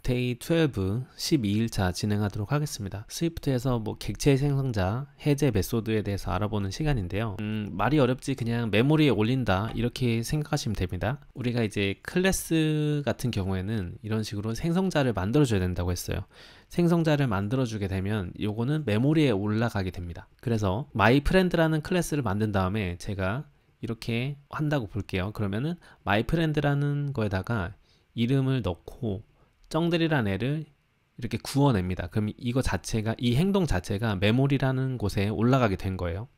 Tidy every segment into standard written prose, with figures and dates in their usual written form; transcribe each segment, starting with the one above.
데이 12 12일차 진행하도록 하겠습니다. 스위프트에서 뭐 객체 생성자 해제 메소드에 대해서 알아보는 시간인데요. 말이 어렵지 그냥 메모리에 올린다 이렇게 생각하시면 됩니다. 우리가 이제 클래스 같은 경우에는 이런 식으로 생성자를 만들어 줘야 된다고 했어요. 생성자를 만들어 주게 되면 요거는 메모리에 올라가게 됩니다. 그래서 myFriend라는 클래스를 만든 다음에 제가 이렇게 한다고 볼게요. 그러면은 myFriend라는 거에다가 이름을 넣고 정들이라는 애를 이렇게 구워냅니다. 그럼 이거 자체가, 이 행동 자체가 메모리라는 곳에 올라가게 된 거예요.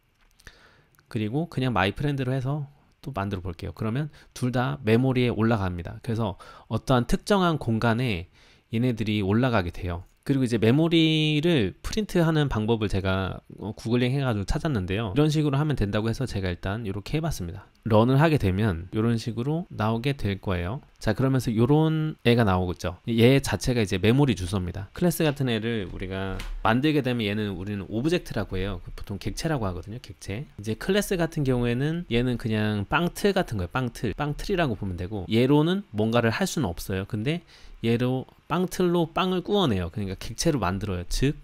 그리고 그냥 myFriend로 해서 또 만들어 볼게요. 그러면 둘 다 메모리에 올라갑니다. 그래서 어떠한 특정한 공간에 얘네들이 올라가게 돼요. 그리고 이제 메모리를 프린트하는 방법을 제가 구글링 해가지고 찾았는데요. 이런 식으로 하면 된다고 해서 제가 일단 이렇게 해봤습니다. 런을 하게 되면 이런 식으로 나오게 될 거예요. 자, 그러면서 이런 애가 나오겠죠. 얘 자체가 이제 메모리 주소입니다. 클래스 같은 애를 우리가 만들게 되면 얘는 우리는 오브젝트라고 해요. 보통 객체라고 하거든요. 객체. 이제 클래스 같은 경우에는 얘는 그냥 빵틀 같은 거예요. 빵틀이라고 보면 되고, 얘로는 뭔가를 할 수는 없어요. 근데 얘로 빵틀로 빵을 구워내요. 그러니까 객체로 만들어요. 즉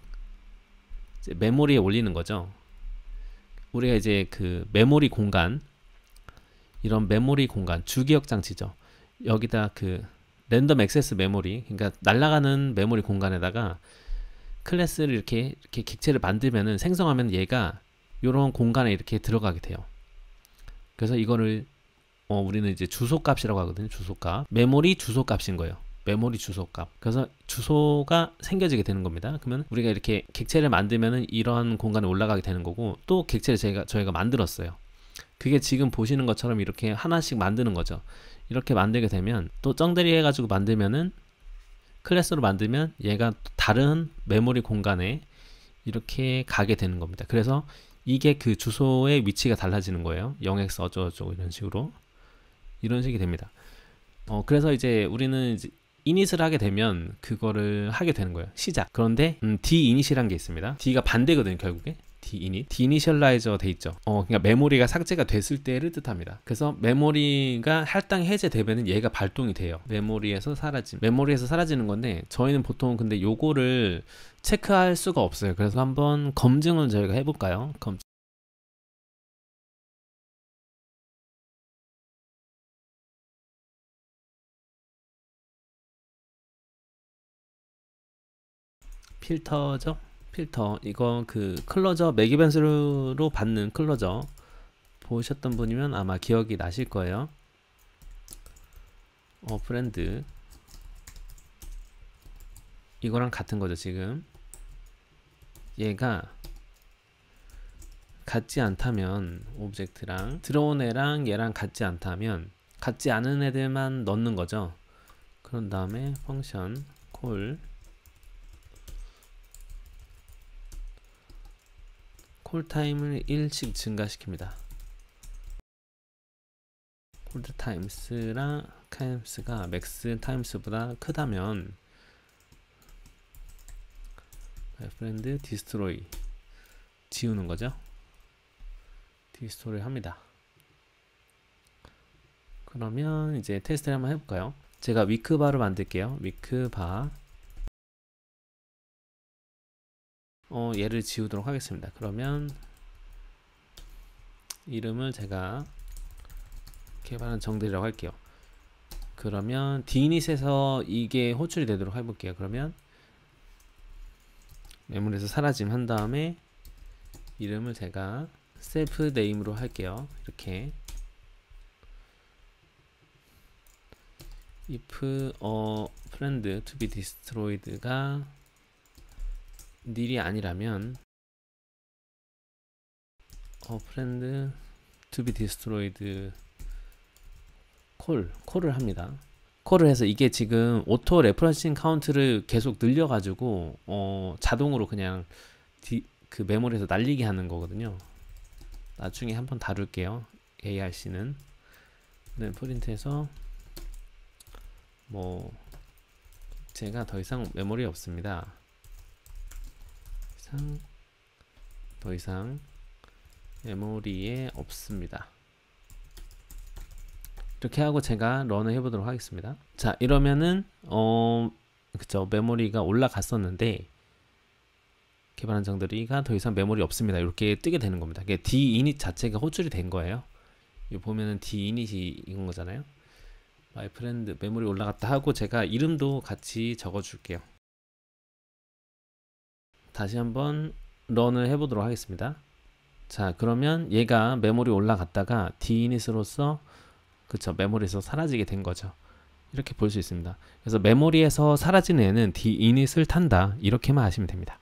이제 메모리에 올리는 거죠. 우리가 이제 그 메모리 공간, 이런 메모리 공간, 주기억 장치죠. 여기다 그 랜덤 액세스 메모리, 그러니까 날아가는 메모리 공간에다가 클래스를 이렇게 객체를 만들면은, 생성하면 얘가 이런 공간에 이렇게 들어가게 돼요. 그래서 이거를 우리는 이제 주소값이라고 하거든요. 주소값. 메모리 주소값인 거예요. 메모리 주소값. 그래서 주소가 생겨지게 되는 겁니다. 그러면 우리가 이렇게 객체를 만들면은 이러한 공간에 올라가게 되는 거고, 또 객체를 저희가 만들었어요. 그게 지금 보시는 것처럼 이렇게 하나씩 만드는 거죠. 이렇게 만들게 되면 또 쩡대리 해가지고 만들면은, 클래스로 만들면 얘가 다른 메모리 공간에 이렇게 가게 되는 겁니다. 그래서 이게 그 주소의 위치가 달라지는 거예요. 0x 어쩌고저쩌고 이런 식이 됩니다. 그래서 이제 우리는 이제 이닛을 하게 되면 그거를 하게 되는 거예요. 시작. 그런데 d인it이란 게 있습니다. d가 반대거든요. 결국에 dinit, deinitializer 돼 있죠. 그러니까 메모리가 삭제가 됐을 때를 뜻합니다. 그래서 메모리가 할당 해제되면은 얘가 발동이 돼요. 메모리에서 사라지는 건데, 저희는 보통 근데 요거를 체크할 수가 없어요. 그래서 한번 검증을 저희가 해볼까요? 필터죠. 필터, 이거 그 클로저 맥이벤스로 받는 클로저 보셨던 분이면 아마 기억이 나실 거예요. 프렌드, 이거랑 같은 거죠. 지금 얘가 같지 않다면, 오브젝트랑 들어온 애랑 얘랑 같지 않다면 같지 않은 애들만 넣는 거죠. 그런 다음에 펑션 콜 타임을 1씩 증가시킵니다. 홀드 타임스랑 타임스가 맥스 타임스보다 크다면 프렌드 디스트로이, 지우는 거죠. 디스트로이 합니다. 그러면 이제 테스트를 한번 해볼까요? 제가 위크바로 만들게요. 위크바, 얘를 지우도록 하겠습니다. 그러면 이름을 제가 개발한 정들이라고 할게요. 그러면 d인it에서 이게 호출이 되도록 해볼게요. 그러면 메모리에서 사라짐 한 다음에 이름을 제가 셀프 네임으로 할게요. 이렇게 if friend to be destroyed가 nil이 아니라면 friend to be destroyed 콜을 합니다. 콜을 해서 이게 지금 오토 레퍼런싱 카운트를 계속 늘려가지고 자동으로 그냥 그 메모리에서 날리게 하는 거거든요. 나중에 한번 다룰게요. ARC는 프린트해서 뭐 제가 더 이상 메모리 없습니다. 더 이상 메모리에 없습니다. 이렇게 하고 제가 런을 해보도록 하겠습니다. 자, 이러면은 그쵸, 메모리가 올라갔었는데 개발 한정들이가 더 이상 메모리 없습니다. 이렇게 뜨게 되는 겁니다. 이게 dinit 자체가 호출이 된 거예요. 이 보면은 dinit이 이건 거잖아요. my friend 메모리 올라갔다 하고 제가 이름도 같이 적어 줄게요. 다시 한번 런을 해보도록 하겠습니다. 자, 그러면 얘가 메모리 올라갔다가 dinit으로서 그쵸, 메모리에서 사라지게 된 거죠. 이렇게 볼 수 있습니다. 그래서 메모리에서 사라지는 애는 dinit을 탄다, 이렇게만 하시면 됩니다.